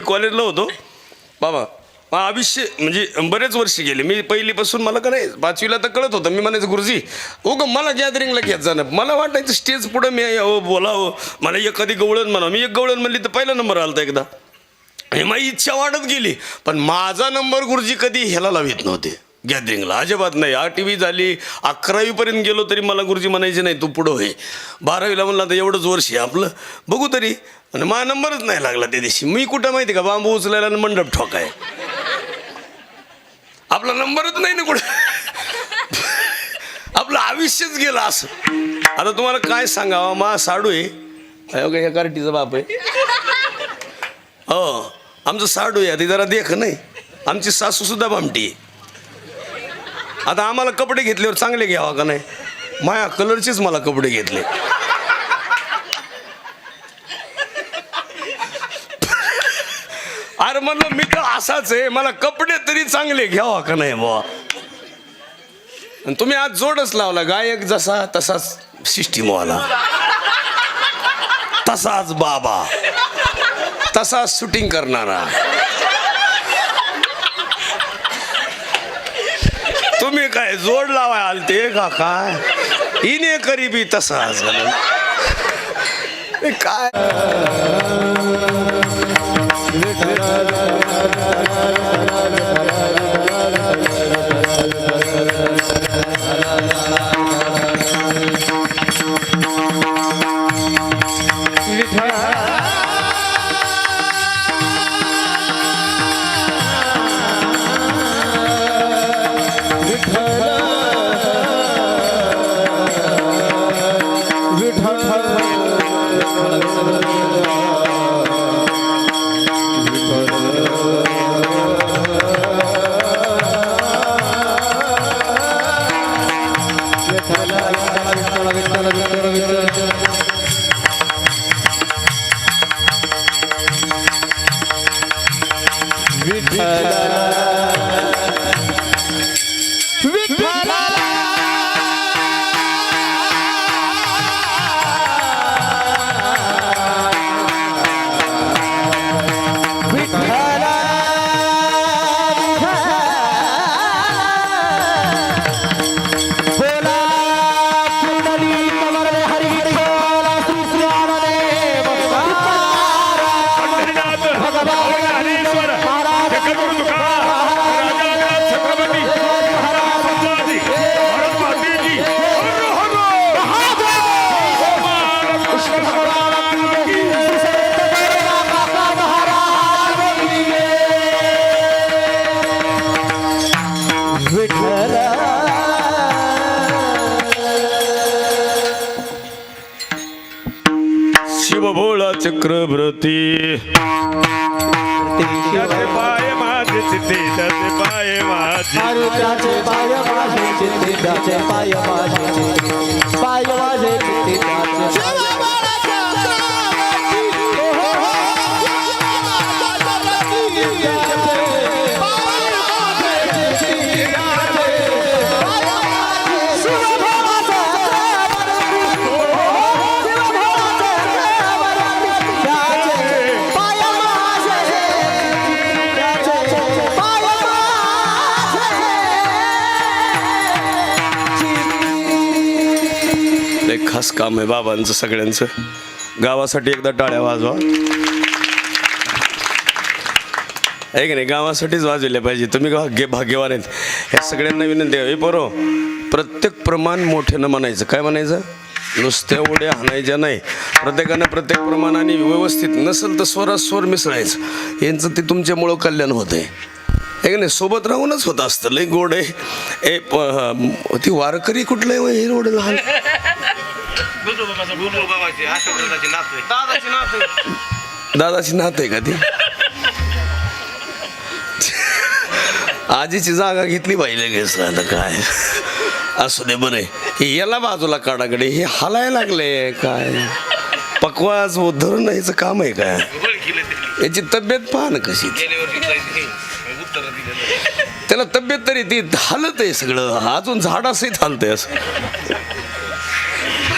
कॉलेजला होतो बाबा. आयुष्य म्हणजे बरेच वर्ष गेले. मी पहिलीपासून मला का नाही 5वीला तर कळत होतं. मी म्हणायचं गुरुजी मला गॅदरिंगला घेत जाणं. मला वाटायचं स्टेज पुढं मी बोलावं, मला एखादी गवळण म्हणा. मी एक गवळण म्हणली तर पहिला नंबर आला एकदा. आणि माझी इच्छा वाढत गेली. पण माझा नंबर गुरुजी कधी ह्याला लावित नव्हते गॅदरिंगला, अजिबात नाही. 8वी झाली, 11वीपर्यंत गेलो तरी मला गुरुजी म्हणायचे नाही तू पुढं होय. 12वीला म्हणलं आता एवढंच वर्ष आहे आपलं, बघू तरी. आणि माझा नंबरच नाही लागला त्या दिवशी. मी कुठं माहिती का बांबू उचलायला आणि मंडप ठोकाय. आपला नंबरच नाही ना कुठं. आपलं आयुष्यच गेलं असं. आता तुम्हाला काय सांगावं, मा साडू आहे ह्या कार्टीचा बाप आहे. हो आमचं साडू आहे. ती जरा देख नाही. आमची सासू सुद्धा भामटी आहे. आता आम्हाला कपडे घेतल्यावर चांगले घ्यावा का नाही. माया कलरचेच मला कपडे घेतले. अरे म्हणलं मी तर असाच आहे, मला कपडे तरी चांगले घ्यावा का नाही बुवा. आणि तुम्ही आज जोडच लावला, गायक जसा तसाच सिस्टीमवाला, तसाच बाबा, तसाच शूटिंग करणारा. तुम्ही काय जोड लावाय आलते का काय. इने करीबी तसाच काय. शिवभोळा चक्रवर्ती त्याचे पाय माझे चित्ते, त्याचे पाय माझे, त्याचे पाय माझे चित्ते, त्याचे पाय माझे चित्ते, पाय माझे चित्ते, त्याचे खास काम आहे बाबांचं सगळ्यांचं. गावासाठी एकदा टाळ्या वाजवा. आहे की नाही, गावासाठीच वाजवल्या पाहिजे. तुम्ही भाग्यवान आहेत. ह्या सगळ्यांना विनंती आहे, पोरो प्रत्येक प्रमाण मोठ्यानं म्हणायचं. काय म्हणायचं, नुसत्या उड्या हाणायच्या नाही. प्रत्येकानं प्रत्येक प्रमाणाने व्यवस्थित, नसेल तर स्वरात स्वर मिसळायचं. यांचं ते तुमच्यामुळं कल्याण होत आहे. हे का नाही, सोबत राहूनच होत असतं. लई गोड आहे. ती वारकरी कुठलं आहे हे रोड लहान दादाची नात आहे का ती. आजीची जागा घेतली पाहिजे लगेच. आता काय असू दे बरं. याला बाजूला काढाकडे हे हालायला लागले काय. पकवास धरून याचं काम आहे काय. याची तब्येत पहा ना कशी. त्याला तब्येत तरी ती हालत आहे सगळं. अजून झाडासही हालतंय असं.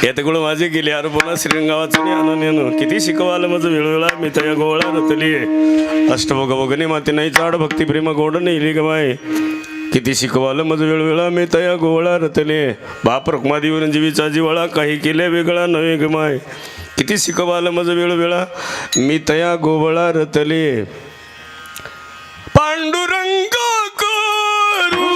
येत गुळ माझे गेले अरे बोला श्रीरंगावाचं आनंद किती शिकवालं माझं वेळवेळा मी तया गोळा रतली अष्टभोग भोगने माते नाही चाड भक्ती प्रेम गोड नेली गमाय किती शिकवालं माझं वेळवेळा मी तया गोळा रतले बाप रखमादेवी जीवीचा जिवाळा काही केल्या वेगळा नव्हे गमाय किती शिकवालं माझं वेळवेळा मी तया गोवळा रतले पांडुरंग करू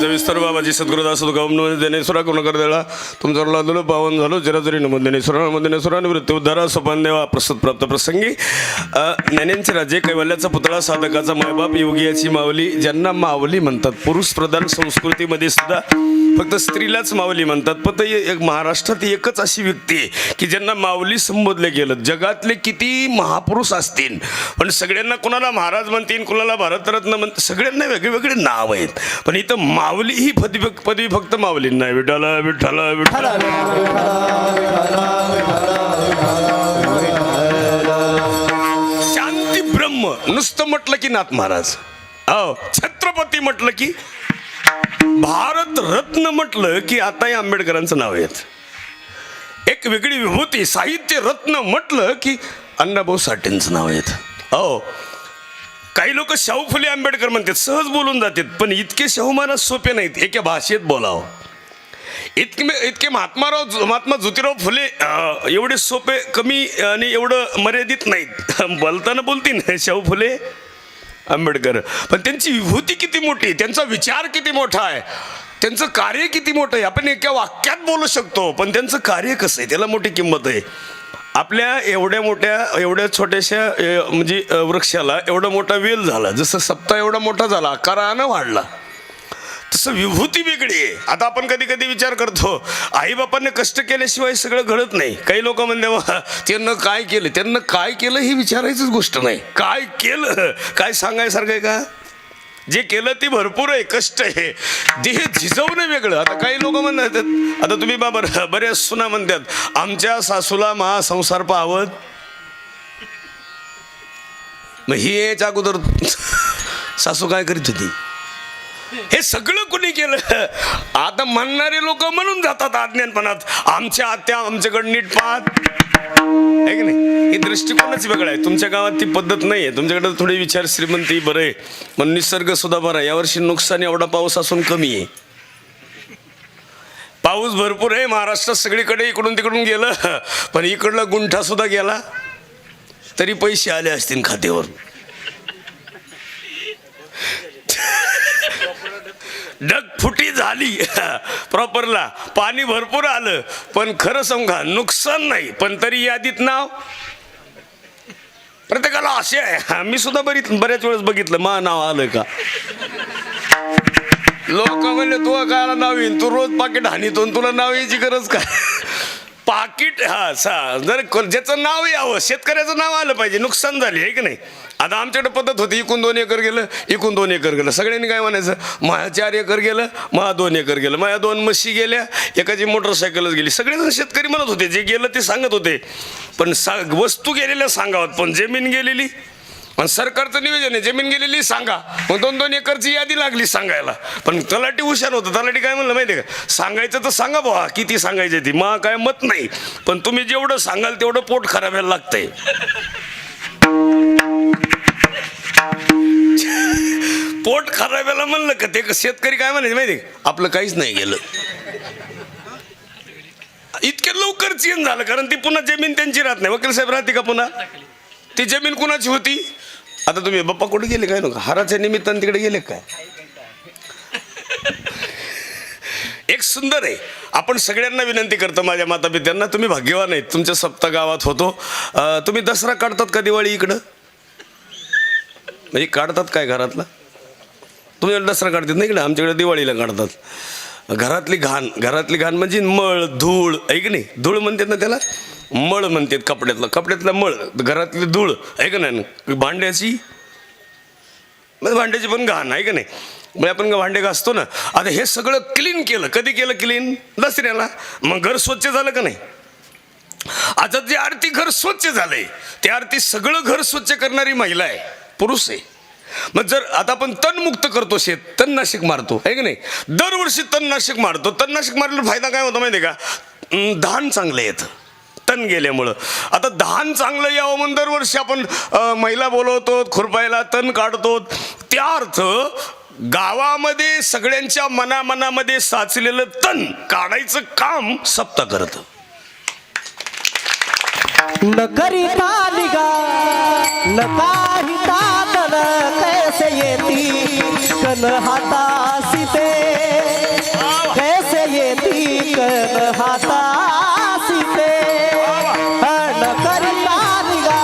विस्तार बाबाजी सद्गुरुदास ज्ञानेश्वरा करुण कर देळा तुमचा लादलो पावन झालो जराजरी नमो ज्ञानेश्वरा निवृत्ती उद्धारा सोपान देवा प्रसाद प्राप्त प्रसंगी ज्ञानेंचे राजे कैवल्याचा पुतळा साधकाचा मायबाप योगियाची माऊली ज्यांना माऊली म्हणतात पुरुष प्रधान संस्कृतीमध्ये सुद्धा फक्त स्त्रीलाच माऊली म्हणतात पण एक महाराष्ट्रात एकच अशी व्यक्ती आहे की ज्यांना माऊली संबोधले गेलं जगातले किती महापुरुष असतील पण सगळ्यांना कोणाला महाराज म्हणतील कोणाला भारतरत्न म्हणतात सगळ्यांना वेगवेगळे नाव आहेत पण इथं माऊली ही पदवी फक्त माऊलींना विठाला विठाला विठाला शांती ब्रह्म नुसतं म्हटलं की नाथ महाराज छत्रपती म्हटलं की भारत रत्न म्हटलं की आताही आंबेडकरांचं नाव येत एक वेगळी विभूती साहित्य रत्न म्हटलं की अण्णाभाऊ साठेंचं नाव येत काही लोक शाहू फुले आंबेडकर म्हणतात सहज बोलून जातात पण इतके शाहू महाराज सोपे नाहीत एका भाषेत बोलावं इतके महात्मा ज्योतिराव फुले एवढे सोपे कमी आणि एवढं मर्यादित नाहीत बोलताना बोलतील शाहू फुले आंबेडकर पण त्यांची विभूती किती मोठी त्यांचा विचार किती मोठा आहे त्यांचं कार्य किती मोठं आहे आपण एका वाक्यात बोलू शकतो पण त्यांचं कार्य कसं आहे त्याला मोठी किंमत आहे आपल्या एवढ्या छोट्याशा म्हणजे वृक्षाला एवढा मोठा वेल झाला जसं सप्ताह एवढा मोठा झाला आकारानं वाढला तसं विभूती वेगळी आहे आता आपण कधी कधी विचार करतो आईबापांनी कष्ट केल्याशिवाय सगळं घडत नाही काही लोक म्हणते त्यांना काय केलं ही विचारायचीच गोष्ट नाही काय केलं काय सांगायसारखं आहे का जे केलं ते भरपूर आहे कष्ट आहे देह झिजवणं वेगळं आता काही लोक म्हणतात आता तुम्ही बाबा बऱ्याच सुना म्हणतात आमच्या सासूला महासंसार पाहत मग ही याच्या अगोदर सासू काय करीत होती हे सगळं कुणी केलं आता म्हणणारे लोक म्हणून जातात अज्ञानपणात आमच्या आत्या आमच्याकडे नीट पाहत आहे की नाही ही दृष्टिकोनच वेगळा आहे तुमच्या गावात ती पद्धत नाही आहे तुमच्याकडे थोडी विचार श्रीमंती बरं आहे पण निसर्ग सुद्धा बरा आहे यावर्षी नुकसान एवढा पाऊस असून कमी आहे पाऊस भरपूर आहे महाराष्ट्रात सगळीकडे इकडून तिकडून गेलं पण इकडला गुंठा सुद्धा गेला तरी पैसे आले असतील खात्यावर ढगफुटी झाली प्रॉपरला पाणी भरपूर आलं पण खरं सांगा नुकसान नाही पण तरी यादीत नाव प्रत्येकाला असे आहे मी सुद्धा बऱ्याच वेळेस बघितलं मा नाव आलं का लोक म्हणले तू काय नाव येईन तू रोज पाकिट हानीतो तुला नाव यायची गरज काय पाकिट जर ज्याचं नाव यावं शेतकऱ्याचं नाव आलं पाहिजे नुकसान झाले आहे की नाही आता आमच्याकडे पद्धत होती इकून 2 एकर गेलं इकून 2 एकर गेलं सगळ्यांनी काय म्हणायचं माझ्या 4 एकर गेलं माझ्या 2 एकर गेलं माझ्या 2 म्हशी गेल्या एकाची मोटरसायकलच गेली सगळेजण शेतकरी म्हणत होते जे गेलं ते सांगत होते पण वस्तू गेलेल्या सांगावत पण जमीन गेलेली आणि सरकारचं नियोजन आहे जमीन गेलेली सांगा मग 2-2 एकरची यादी लागली सांगायला पण तलाठी हुशार होतं तलाठी काय म्हणलं माहिती आहे का सांगायचं तर सांगा बुवा किती सांगायची ती मग काय मत नाही पण तुम्ही जेवढं सांगाल तेवढं पोट खराब व्हायला लागतंय पोट खराब्याला म्हणलं का ते शेतकरी काय म्हणायचे माहिती आपलं काहीच नाही गेलं. इतक्या लवकर चेंज झालं कारण ती पुन्हा जमीन त्यांची राहत नाही. वकील साहेब राहते का पुन्हा? ती जमीन कुणाची होती? आता तुम्ही बाप्पा कुठे गेले काय नका हाराच्या निमित्तानं तिकडे गेले काय? एक सुंदर आहे. आपण सगळ्यांना विनंती करतो माझ्या माता पित्यांना, तुम्ही भाग्यवान आहेत, तुमच्या सप्ता गावात होतो. तुम्ही दसरा काढतात का दिवाळी इकडं? म्हणजे काढतात काय घरातला? तुम्ही दसरा काढतात नाही इकडे, आमच्याकडे दिवाळीला काढतात. घरातली घाण म्हणजे मळ धूळ आहे की नाही? धूळ म्हणतात ना त्याला, मळ म्हणतात. कपड्यातला मळ, घरातली धूळ आहे का नाही? भांड्याची पण घाण आहे का नाही? मग आपण भांडे घासतो ना, आता हे सगळं क्लीन केलं. कधी केलं क्लीन? दसऱ्याला. मग घर स्वच्छ झालं का नाही? आता जे आरती घर स्वच्छ झालंय ते आरती सगळं घर स्वच्छ करणारी महिला आहे, पुरुष आहे. मग जर आता आपण तणमुक्त करतो, शेत तणनाशक मारतो आहे की नाही? दरवर्षी तणनाशक मारतो. तणनाशक मारल्यावर फायदा काय होतो माहिती आहे का? धान चांगलं येतं तण गेल्यामुळं. आता धान चांगलं यावं म्हणून दरवर्षी आपण महिला बोलवतो, खुरपायला तण काढतो. त्या अर्थ गावामध्ये सगळ्यांच्या मनामध्ये साचलेलं तण काढायचं काम सप्ता करतं. न करिता निगा न काहिता तन कैसे येती कन हातासी ते, कैसे येती कन हातासी ते. न करिता निगा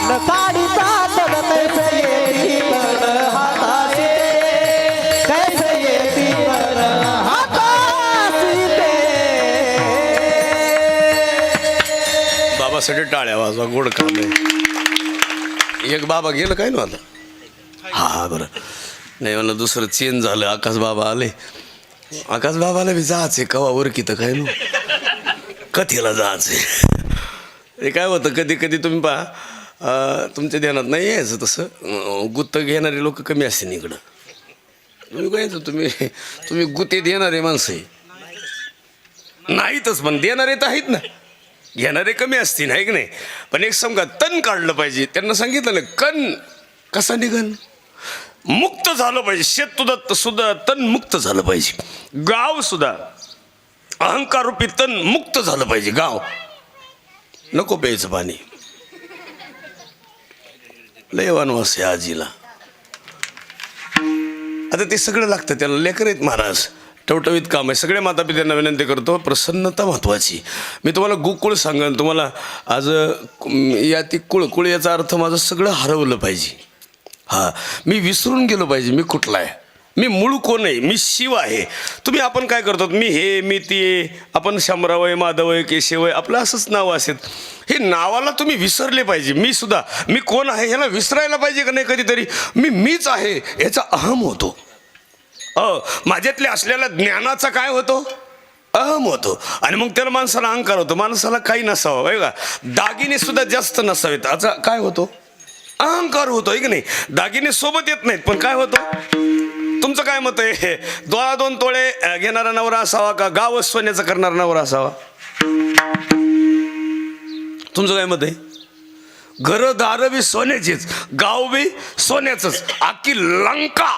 न काढिता तन कैसे येती कन हातासी ते, कैसे येती कन हातासी ते. बाबासाठी टाळ्या वाजवा, गोड काम आहे. एक बाबा गेलं काय ना आता. हा बरं नाही मला दुसरं चेंज झालं. आकाश बाबा आले. आकाश बाबाला बी जायचे कवा वरकी तर काय ना कथेला जायचे. हे काय होतं कधी कधी तुम्ही पहा तुमच्या ध्यानात नाही यायचं तसं. गुत्त घेणारे लोक कमी असते इकडं. तुम्ही काय तुम्ही गुत्ते देणारे माणसं आहे नाहीतच, पण देणारे तर आहेत ना. घेणारे कमी असतील आहे की नाही? पण एक समजा तण काढलं पाहिजे. त्यांना सांगितलं ना कण कसा निघन? मुक्त झालं पाहिजे. शेत सुद्धा तण मुक्त झालं पाहिजे. गाव सुद्धा अहंकार रूपी तण मुक्त झालं पाहिजे. गाव नको प्यायचं पाणी. लय वनवास आहे आजीला. आता ते सगळं लागतं त्याला. लेकर आहेत महाराज, टवटवीत काम आहे. सगळ्या मातापित्यांना विनंती करतो, प्रसन्नता महत्त्वाची. मी तुम्हाला गोकुळ सांगेन. तुम्हाला आज या ती कुळ याचा अर्थ माझं सगळं हरवलं पाहिजे. हा मी विसरून गेलो पाहिजे मी कुठला आहे, मी मूळ कोण आहे, मी शिव आहे. तुम्ही आपण काय करतो, मी हे मी ते, आपण शंभराव आहे, माधव आहे, केशव आहे, आपलं असंच नाव असेल. हे नावाला तुम्ही विसरले पाहिजे. मी कोण आहे ह्याला विसरायला पाहिजे का नाही? कधीतरी मीच आहे याचा अहम होतो. माझ्यातले असलेल्या ज्ञानाचा काय होतो? अहम होतो. आणि मग त्याला माणसाला अहंकार होतो. माणसाला काही नसावं आहे का? दागिने सुद्धा जास्त नसावेत. आता काय होतो? अहंकार होतो आहे की नाही? दागिने सोबत येत नाहीत पण काय होतं? तुमचं काय मत आहे? 2 तोळे घेणारा नवरा असावा का गाव सोन्याचा करणारा नवरा असावा? तुमचं काय मत आहे? घरदार बी सोन्याचीच, गाव बी सोन्याचंच, अख्खी लंका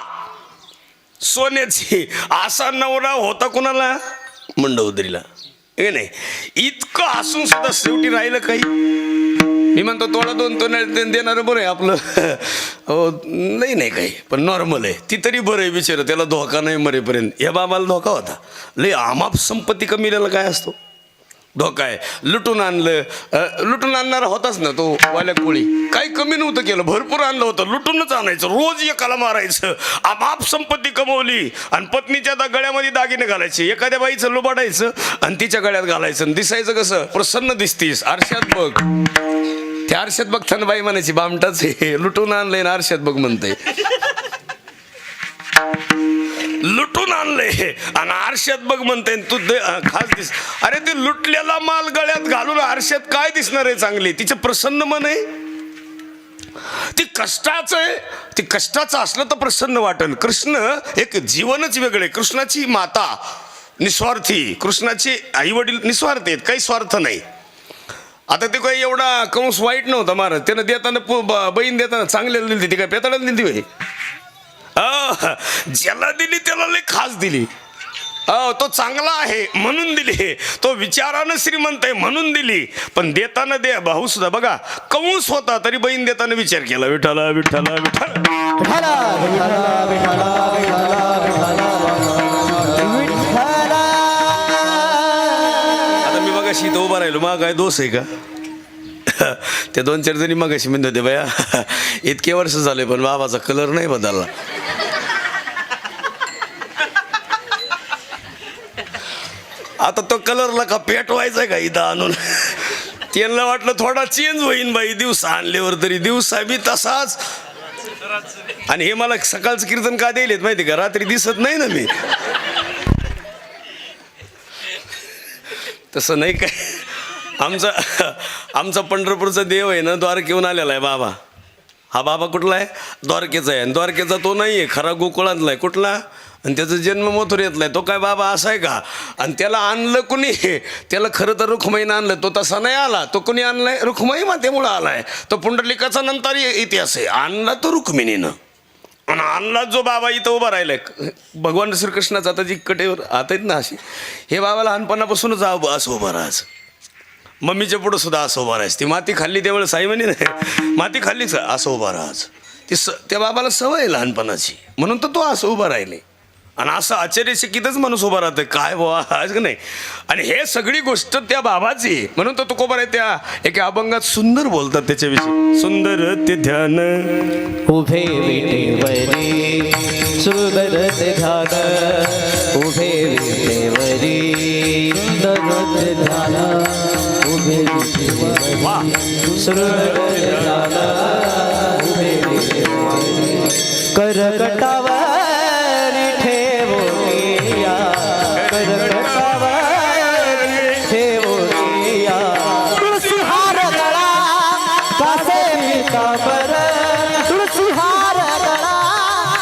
सोन्याची. असा नवरा होता कुणाला? मंडोदरीला हे नाही. इतकं असून सुद्धा शेवटी राहिलं काही. मी म्हणतो 2 तोळे देणारं बरं आहे आपलं. हो नाही काही पण नॉर्मल आहे. ती तरी बरं आहे बिचारं, त्याला धोका नाही मरेपर्यंत. या बाबाला धोका होता. लय आमाप संपत्ती कमीला काय असतो? धोका आहे. लुटून आणणारा होताच ना तो वाल्या कोळी. काही कमी नव्हतं केलं, भरपूर आणलं होतं. लुटूनच आणायचं, रोज एकाला मारायचं. आमाप संपत्ती कमवली आणि पत्नीच्या गळ्यामध्ये दागिने घालायचे. एखाद्या बाईचं लुबाडायचं आणि तिच्या गळ्यात घालायचं. दिसायचं कसं? प्रसन्न दिसतीस, आरशात बघ. त्या आरशात बघताना बाई म्हणायची बामटाच हे लुटून आणलंय ना आरशात बघ म्हणते. लुटून आणले आणि आरशात बघ म्हणते तू खास दिस. अरे ते लुटलेला माल गळ्यात घालून आरशात काय दिसणार आहे चांगली? तिचं प्रसन्न मन आहे. ती कष्टाचं आहे. ती कष्टाचं असलं तर प्रसन्न वाटेल. कृष्ण एक जीवनच वेगळे. कृष्णाची माता निस्वार्थी, कृष्णाचे आई वडील निस्वार्थ आहेत, काही स्वार्थ नाही. आता ते काही एवढा कंस वाईट नव्हता महाराज. त्यानं देताना बहीण देताना चांगल्याला दिली, ती काय पेताळाला दिली होय? ज्याला दिली त्याला लय खास दिली. तो चांगला आहे म्हणून दिली, तो विचारानं श्रीमंत आहे म्हणून दिली. पण देताना दे भाऊ सुद्धा बघा कंस होता तरी बहीण देताना विचार केला, विठ्ठला विठ्ठला विठ्ठल. विठ्ठला विठ्ठला विठ्ठला विठ्ठला विठ्ठला. आता मी मगाशी इथं उभा राहिलो, मग काय दोष आहे का? ते 2-4 जणी मगाशी म्हणत होते बया इतके वर्ष झाले पण बाबाचा कलर नाही बदलला. आता तो कलरला का पेटवायचा का इथं आणून? त्यांना वाटलं थोडा चेंज होईन बाई दिवसा आणल्यावर, तरी दिवसा बी तसाच. आणि हे मला सकाळचं कीर्तन का द्यायलेत माहिती का? रात्री दिसत नाही ना मी. तसं नाही काय. आमचा पंढरपूरचा देव आहे ना, द्वारकेहून आलेला आहे बाबा. हा बाबा कुठला आहे? द्वारकेचा आहे. आणि द्वारकेचा तो नाही आहे, खरा गोकुळातला आहे. कुठला? आणि त्याचा जन्म मथुरेतला आहे. तो काय बाबा असा आहे का? आणि त्याला आणलं कुणी? त्याला खरं तर रुक्माईनं आणलं. तो तसा नाही आला. तो कुणी आणलाय? रुक्माई मातेमुळं आलाय. तो पुंडलिकाचा नंतर इतिहास आहे. आणला तो रुक्मिणीनं. आणि आणला जो बाबा इथं उभा राहिलाय भगवान श्रीकृष्णाचा, आता जी कटेवर आत आहेत ना अशी, हे बाबा लहानपणापासूनच असं उभं राहायचं. मम्मीच्या पुढं सुद्धा असं उभं राहायचं. ती माती खाल्ली त्यावेळेस साई म्हणे नाही, माती खाल्लीच असं उभं राहायचं. त्या बाबाला सवय आहे लहानपणाची, म्हणून तर तो असं उभं राहिले. आणि असं आश्चर्यचकितच माणूस उभा राहतं, काय बाबा आज का नाही. आणि हे सगळी गोष्ट त्या बाबाची, म्हणून तो तुकोबा आहे त्या एका अभंगात सुंदर बोलतात त्याच्याविषयी. सुंदर ते ध्यान उभे विटेवरी सुंदर ते ध्यान, उभे विटेवरी सुंदर ते ध्यान, उभे विटेवरी सुंदर ते ध्यान, उभे विटेवरी करकटावर ठेवोया, करकटावर ठेवोया. तुळशी हार गळा कासे पितांबर, तुळशी हार गळा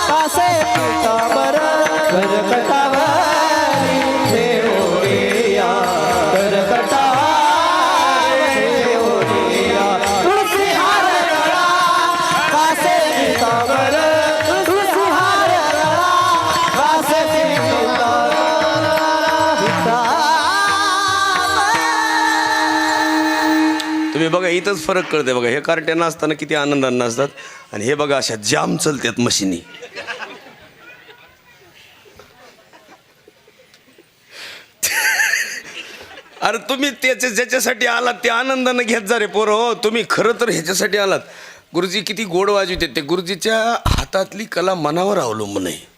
कासे पितांबर, करकटावर ठेवोया, करकटावर ठेवोया. तुळशी हार गळा कासे पितांबर, तुळशी हार गळा कासे पितांबर. तुम्ही बघा इथंच फरक कळते बघा. हे कार्ट्यानं असताना किती आनंदानं असतात, आणि हे बघा अशा जाम चलतात मशिनी. अरे तुम्ही ज्याच्यासाठी आलात ते आनंदानं घेत जा रे पोरं. हो तुम्ही खरं तर ह्याच्यासाठी आलात. गुरुजी किती गोड वाजवते, ते गुरुजीच्या हातातली कला मनावर अवलंबून आहे.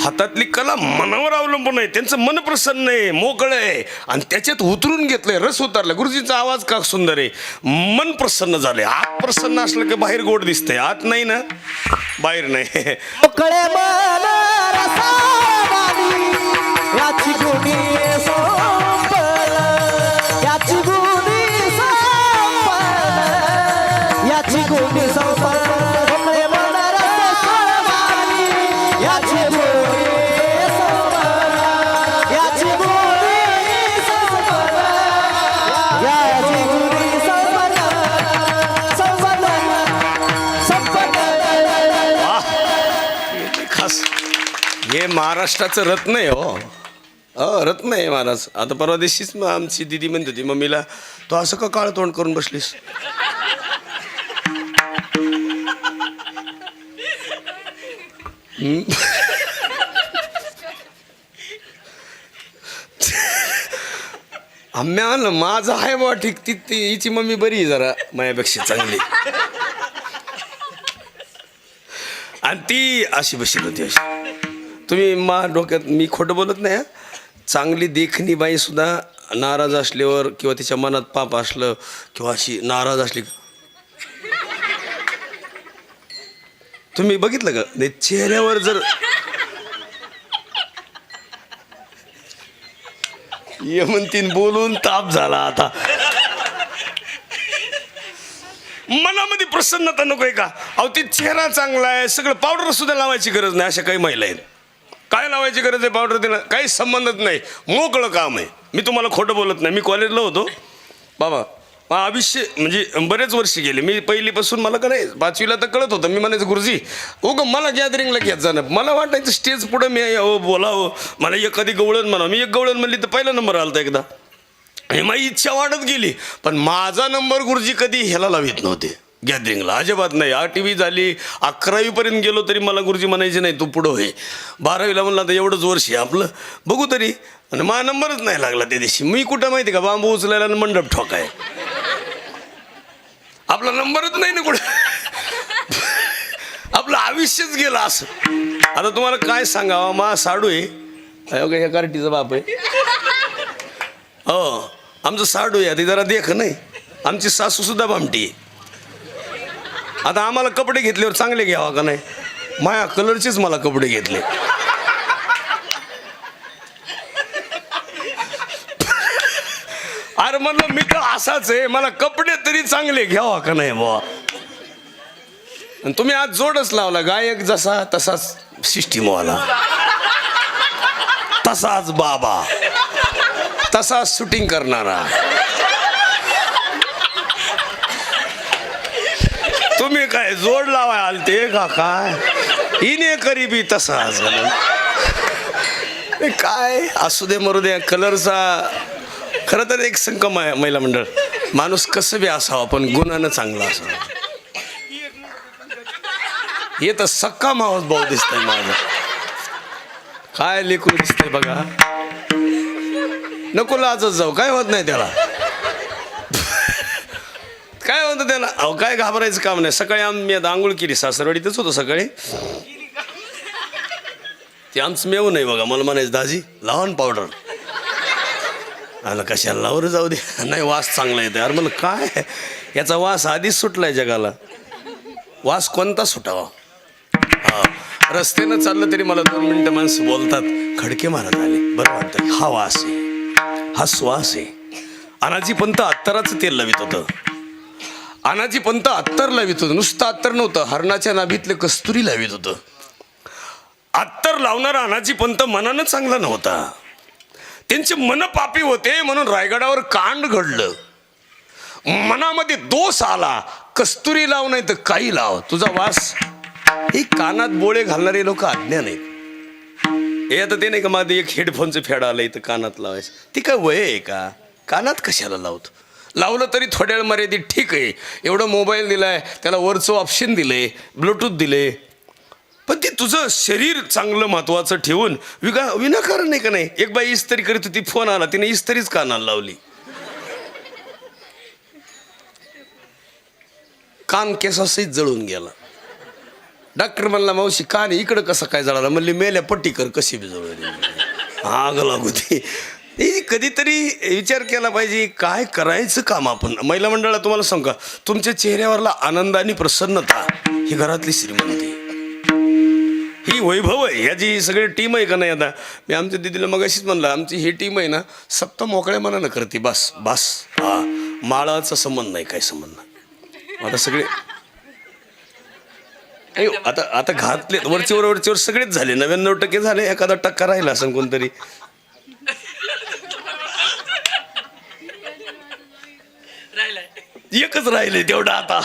हातातली कला मनावर अवलंबून आहे. त्यांचं मन प्रसन्न आहे, मोकळं आहे, आणि त्याच्यात उतरून घेतलंय, रस उतरला. गुरुजीचा आवाज का सुंदर आहे, मन प्रसन्न झालंय. आत प्रसन्न असलं की बाहेर गोड दिसतंय, आत नाही ना बाहेर नाही. मोकळे मन रसावाली याची गुणी संपल, याची गुणी संपल, याची गुणी संपल. मोकळे मन रसावाली याची गुणी संपल, याची गुणी संपल, याची गुणी संपल, संपल, संपल. खास हे महाराष्ट्राचं रत्न आहे. हो रत्न आहे महाराज. आता परवा दिवशीच आमची दिदी म्हणत होती मम्मीला, तो असं का काळ तोंड करून बसलीस? आम्ही आणलं माझं आहे बा ठीक. ती हिची मम्मी बरी आहे जरा माझ्यापेक्षा चांगली, आणि ती अशी बसली होती अशी. तुम्ही डोक्यात मी खोटं बोलत नाही. चांगली देखणी बाई सुद्धा नाराज असल्यावर किंवा तिच्या मनात पाप असलं किंवा अशी नाराज असली, तुम्ही बघितलं का नाही चेहऱ्यावर जर ये म्हणतीन बोलून ताप झाला, आता मनामध्ये प्रसन्नता नकोय का? अहो ती चेहरा चांगला आहे, सगळं पावडर सुद्धा लावायची गरज नाही. अशा काही महिला आहेत. काय लावायची गरज आहे पावडर देणं? काही संबंधच नाही, मोकळं काम आहे. मी तुम्हाला खोटं बोलत नाही. मी कॉलेजला होतो बाबा, आयुष्य म्हणजे बरेच वर्ष गेले. मी पहिलीपासून मला का नाही 5वीला तर कळत होतं. मी म्हणायचं गुरुजी मला गॅदरिंगला घेत जाणं. मला वाटायचं स्टेज पुढं मी यावं बोलावं. मला एखादी गवळण म्हणा. मी एक गवळण म्हणली तर पहिला नंबर आला होता एकदा. आणि माझी इच्छा वाढत गेली. पण माझा नंबर गुरुजी कधी ह्याला लावित नव्हते गॅदरिंगला, अजिबात नाही. 8वी झाली 11वीपर्यंत गेलो तरी मला गुरुजी म्हणायचे नाही तू पुढं होय. 12वीला म्हणलं आता एवढंच वर्ष आहे आपलं बघू तरी. आणि माझा नंबरच नाही लागला त्या दिवशी. मी कुठं माहिती का बांबू उचलायला आणि मंडप ठोकाय. आपला नंबरच नाही ना कुठं. आपलं आयुष्यच गेलं असं. आता तुम्हाला काय सांगावं. मा साडू आहे ह्या कार्टीचा बाप आहे. हो आमचं साडू आहे. ती जरा देख नाही. आमची सासू सुद्धा भामटी आहे. आता आम्हाला कपडे घेतल्यावर चांगले घ्यावा का नाही. माया कलरचेच मला कपडे घेतले. अरे म्हणलं मी तर असाच आहे. मला कपडे तरी चांगले घ्यावा का नाही बुवा. आणि तुम्ही आज जोडच लावला. गायक जसा तसाच सिस्टीमवाला, तसाच बाबा, तसाच शूटिंग करणारा. तुम्ही काय जोड लावाय आलते का काय. हिने करीबी तसा झालं काय. असू दे मरू दे. कलरचा खरं तर एक संकम आहे महिला मंडळ. माणूस कसं बी असावं पण गुणानं चांगला असावा. हे तर सक्का मावस भाऊ दिसतंय माझं. काय लेकरू दिसतंय बघा. नको लाजच जाऊ. काय होत नाही त्याला. काय होतं त्याला. अहो काय घाबरायचं काम नाही. सकाळी आम्ही आता आंघोळ केली. सासरवाडीतच होतो सकाळी. ते आमचं मेव नाही बघा. मला म्हणायचं दाजी लावण पावडर. आलं कशाला लावर जाऊ दे. नाही वास चांगला येतो. अरे मला काय याचा वास आधीच सुटलाय जगाला. वास कोणता सुटावा. हा रस्त्यानं चाललं तरी मला 2 मिनिटं माणसं बोलतात खडके मारत आले. बरं वाटतं. हा वास आहे. हा श्वास आहे. अनाजी पंत अत्तराचं तेल लावित होतं. अनाजी पंत अत्तर लावित होतं. नुसतं अत्तर नव्हतं. हरणाच्या नाभीतलं कस्तुरी लावित होतं. अत्तर लावणारा अनाजी पंत मनानं चांगला नव्हता. त्यांचे मन पापी होते म्हणून रायगडावर कांड घडलं. मनामध्ये दोष आला. कस्तुरी लाव नाही तर काही लाव तुझा वास. ही कानात बोळे घालणारे लोक अज्ञान आहेत. हे आता ते नाही का माझं एक हेडफोनचं फेड आलं इथं कानात लावायचं. ती काय वय आहे का. कानात कशाला लावतो. लावलं तरी थोड्या वेळ मर्यादित ठीक आहे. एवढं मोबाईल दिलाय त्याला वरचं ऑप्शन दिले ब्लूटूथ दिले. पण ते तुझं शरीर चांगलं महत्वाचं ठेवून विनाकारण नाही का नाही. एक बाई इस्त्री करीत होती. फोन आला. तिने इस्त्रीच कानाला लावली. कान केसासहित जळून गेला. डॉक्टर म्हणला मावशी कान इकडं कसं काय जळाला. म्हणली मेल्या पट्टीकर कशी बी जळली. आग लागू ती. कधीतरी विचार केला पाहिजे काय करायचं काम आपण. महिला मंडळाला तुम्हाला सांगू का तुमच्या चेहऱ्यावरला आनंद आणि प्रसन्नता ही घरातली श्रीमंती. ही वैभव आहे. ह्याची सगळी टीम आहे का नाही. आता मी आमच्या दिदीला मगाशीच म्हणलं आमची ही टीम आहे ना सप्त मोकळ्या मनानं करते. बस बस. हा माळाचा संबंध नाही. काय संबंध नाही. आता सगळे आता आता घातले वरचेवर सगळेच झाले. 99% झाले. एखादा टक्का राहिला असं कोणतरी. एकच राहिले तेवढा. आता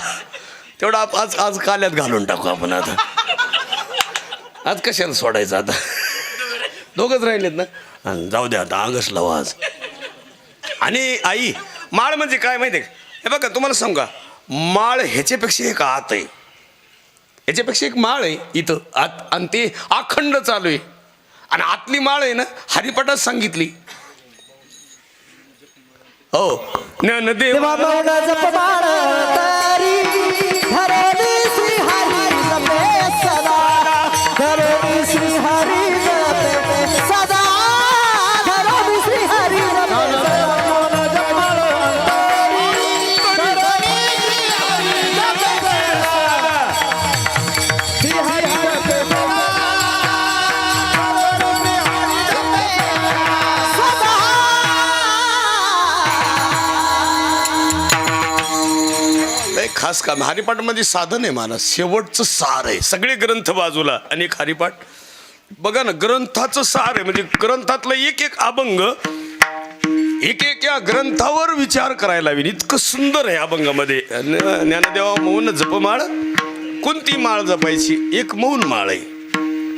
तेवढा आज काल्यात घालून टाकू आपण. आता आज कशाला सोडायचं. आता दोघंच राहिलेत ना. जाऊ द्या आता आगच लावा आज. आणि आई माळ म्हणजे काय माहिती आहे का. हे बघा तुम्हाला सांगू का माळ ह्याच्यापेक्षा एक आत आहे. ह्याच्यापेक्षा एक माळ आहे इथं आत. आणि ते अखंड चालू आहे. आणि आतली माळ आहे ना हरिपाठात सांगितली. हो ज्ञानदेव खास काम. हरिपाठामध्ये साधन आहे मला. शेवटचं सार आहे. सगळे ग्रंथ बाजूला आणि एक हरिपाठ. बघा ना ग्रंथाचं सार आहे. म्हणजे ग्रंथातलं एक एक अभंग एक एक या ग्रंथावर विचार करायला हवी. इतकं सुंदर आहे अभंगामध्ये. ज्ञानदेवा मौन जपमाळ. कोणती माळ जपायची? एक मौन माळ आहे.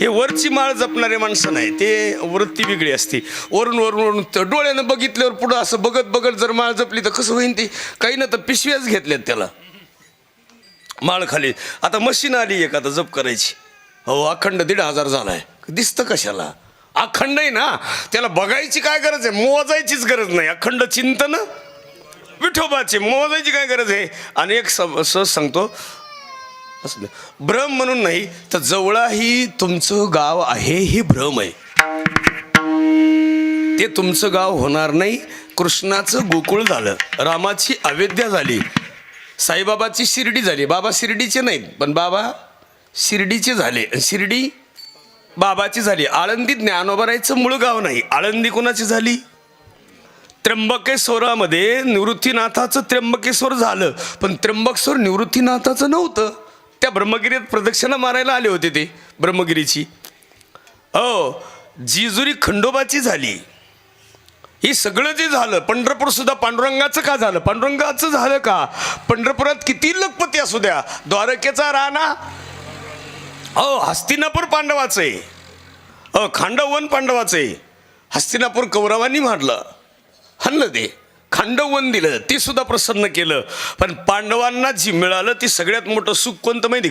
हे वरची माळ जपणारे माणसं नाही, ते वृत्ती वेगळी असते. वरून वरून वरून डोळ्यानं बघितल्यावर पुढं असं बघत बघत जर माळ जपली तर कसं होईन? ती काही ना तर पिशव्याच घेतल्यात त्याला माळ खाली. आता मशीन आली एक आता जप करायची. हो, अखंड 1,500 झालाय. दिसतं कशाला? अखंड आहे ना, त्याला बघायची काय गरज आहे? मोजायचीच गरज नाही. अखंड चिंतन विठोबाचे, मोजायची काय गरज आहे? आणि एक सहज सांगतो, असं भ्रम म्हणून नाही तर जवळाही तुमचं गाव आहे ही भ्रम आहे. ते तुमचं गाव होणार नाही. कृष्णाचं गोकुळ झालं, रामाची अयोध्या झाली, साईबाबाची शिर्डी झाली. बाबा शिर्डीचे नाहीत पण बाबा शिर्डीचे झाले. शिर्डी बाबाची झाली. आळंदी ज्ञानोबारायचं मूळ गाव नाही. आळंदी कोणाची झाली? त्र्यंबकेश्वरामध्ये निवृत्तीनाथाचं त्र्यंबकेश्वर झालं, पण त्र्यंबकेश्वर निवृत्तीनाथाचं नव्हतं. त्या ब्रह्मगिरीत प्रदक्षिणा मारायला आले होते ते ब्रह्मगिरीची. हो, जिजुरी खंडोबाची झाली. हे सगळं जे झालं, पंढरपूर सुद्धा पांडुरंगाचं का झालं? पांडुरंगाचं झालं का? पंढरपुरात किती लखपती असू द्या, द्वारकेचा राणा हो हस्तिनापूर पांडवाचं आहे. खांडवन पांडवाचं आहे. हस्तिनापूर कौरवांनी मारलं, हल्लं ते खांडवन दिलं, ते सुद्धा प्रसन्न केलं. पण पांडवांना जी मिळालं ती सगळ्यात मोठं सुख कोणतं माहिती?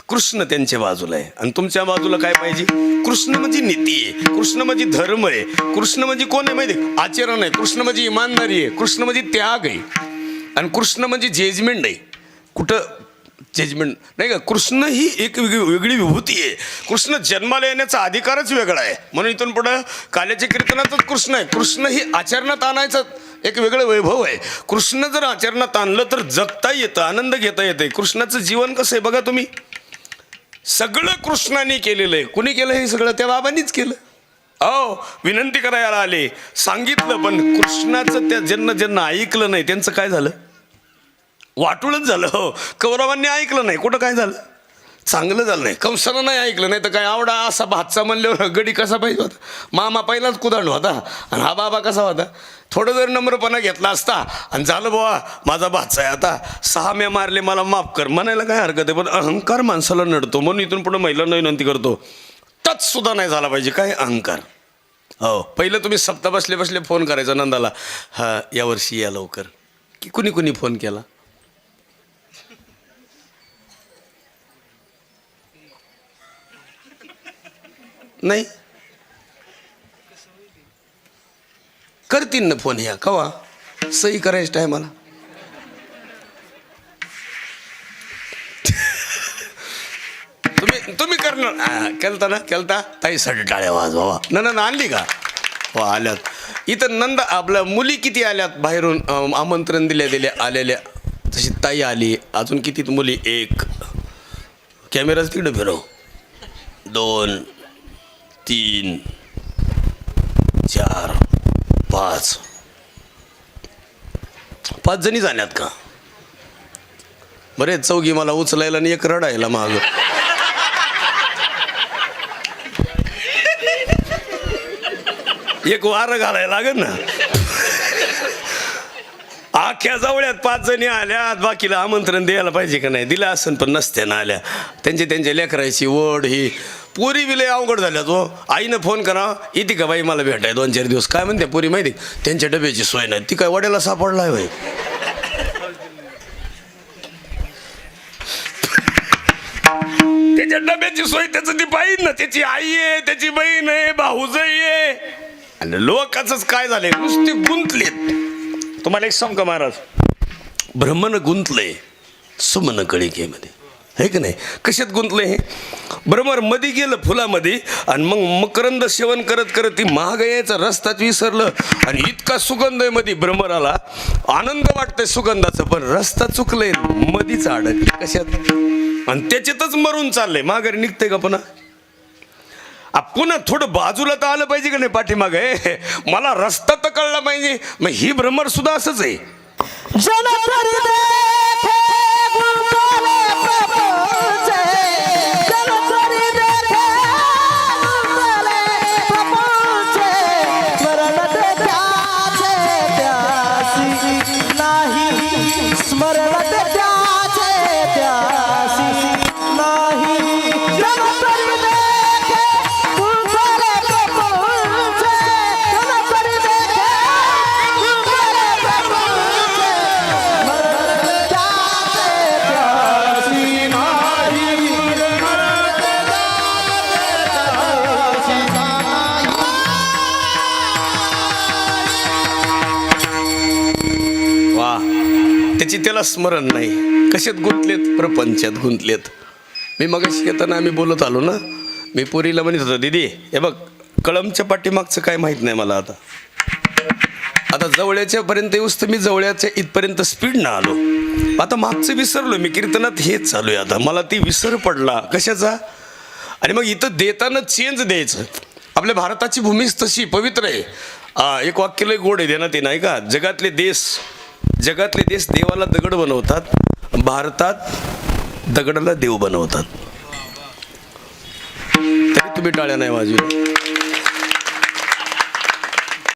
कृष्ण त्यांच्या बाजूला आहे. आणि तुमच्या बाजूला काय पाहिजे? कृष्ण म्हणजे नीती आहे, कृष्ण म्हणजे धर्म आहे, कृष्ण म्हणजे कोण आहे माहिती? आचरण आहे, कृष्ण म्हणजे इमानदारी आहे, कृष्ण म्हणजे त्याग आहे, आणि कृष्ण म्हणजे जजमेंट आहे. कुठं जजमेंट नाही का? कृष्ण ही एक वेगळी विभूती आहे. कृष्ण जन्माला येण्याचा अधिकारच वेगळा आहे. म्हणून इथून पुढं काल्याच्या कीर्तनातच कृष्ण आहे. कृष्ण ही आचरणात आणायचं एक वेगळं वैभव आहे. कृष्ण जर आचरणात आणलं तर जगता येतं, आनंद घेता येते. कृष्णाचं जीवन कसं आहे बघा तुम्ही. सगळं कृष्णाने केलेलं आहे. कुणी केलं हे सगळं? त्या बाबांनीच केलं. विनंती करायला आले, सांगितलं, पण कृष्णाचं त्या ज्यांना ऐकलं नाही त्यांचं काय झालं? वाटूळच झालं. हो, कौरवांनी ऐकलं नाही, कुठं काय झालं? चांगलं झालं नाही. कंसानं नाही ऐकलं, नाही तर काय आवडा असा भातचा म्हणल्यावर गडी कसा पाहिजे होता? मामा पहिलाच कुदांड होता आणि हा बाबा कसा होता? थोडं जर नम्रपणा घेतला असता आणि झालं बुवा माझा भातचा आहे, आता 6 म्या मारले मला माफ कर म्हणायला काय हरकत आहे. पण अहंकार माणसाला नडतो, म्हणून इथून पुढे महिलांना विनंती करतो, टच सुद्धा नाही झाला पाहिजे काय अहंकार. हो, पहिलं तुम्ही सप्ताह बसले बसले फोन करायचा नंदाला, हा यावर्षी या लवकर, की कुणी कुणी फोन केला? नाही करतील ना फोन. ह्या कवा सही करायचं टायमाला तुम्ही करणार. केलता ना? केलता ताईसाठी टाळ्या वाजवा. नंदा आणली का? हो आल्यात. इथं नंदा आपल्या मुली किती आल्यात बाहेरून आमंत्रण दिल्या आलेल्या. तशी ताई आली. अजून किती मुली? 1. कॅमेराच तिकडं फिरव. 2 3 4 5 जणी झाल्यात का? बरे चौघी मला उचलायला आणि एक रडायला माग. एक वार घालायला लागेल ना. आख्या जवळ्यात 5 जणी आल्यात, बाकीला आमंत्रण द्यायला पाहिजे का नाही? दिलं असन पण नसत्या ना आल्या. त्यांच्या लेकरायची ओढ ही पुरी विलय अवघड झाल्या. तो आईनं फोन करा, येते का बाई मला भेटाय 2-4 दिवस? काय म्हणते पुरी माहिती? त्यांच्या डब्याची सोय नाही. ती काय वड्याला सापडलाय बाई. त्याच्या डब्याची सोय त्याचं ती पाहिजे ना. त्याची आई आहे, त्याची बहीण आहे, भाऊजाई आहे. आणि लोकांच काय झालंय, नुसते गुंतलेत. तुम्हाला एक सांग का महाराज, ब्रह्मन गुंतलंय सुमन कळिकेमध्ये, आहे की नाही? कशात गुंतलंय हे? भ्रमर मध्ये गेलं फुलामध्ये, आणि मग मकरंद सेवन करत करत ती महागयाचा रस्त्यात विसरलं, आणि इतका सुगंध आहे मध्ये भ्रमराला, आनंद वाटतंय सुगंधाचं, पण रस्ता चुकलंय, मधीच अडकले. कशात? आणि त्याच्यातच मरून चाललंय. माघारी निघतंय का पुन्हा? पुन्हा थोडं बाजूला तर आलं पाहिजे का नाही पाठीमागे? मला रस्ता तर कळला पाहिजे. मग ही भ्रमर सुद्धा असंच आहे. त्याची त्याला स्मरण नाही. कशात गुंतलेत? प्रपंचात गुंतलेत. मी मगाशी येताना आम्ही बोलत आलो ना, मी पोरीला म्हणत होतो, दीदी हे बघ कळमच्या पाठीमागचं काय माहीत नाही मला. आता जवळच्या पर्यंत येऊस तर मी जवळच्या इथपर्यंत स्पीडनं आलो. आता मागचं विसरलो मी. कीर्तनात हेच चालू आहे आता. मला ती विसर पडला कशाचा. आणि मग इथं देताना चेंज द्यायचं. आपल्या भारताची भूमीच तशी पवित्र आहे. एक वाक्य लय गोड आहे देणार ते नाही का. जगातले देश देवाला दगड बनवतात, भारतात दगडाला देव बनवतात. तरी तुम्ही टाळ्या नाही वाजवल्या.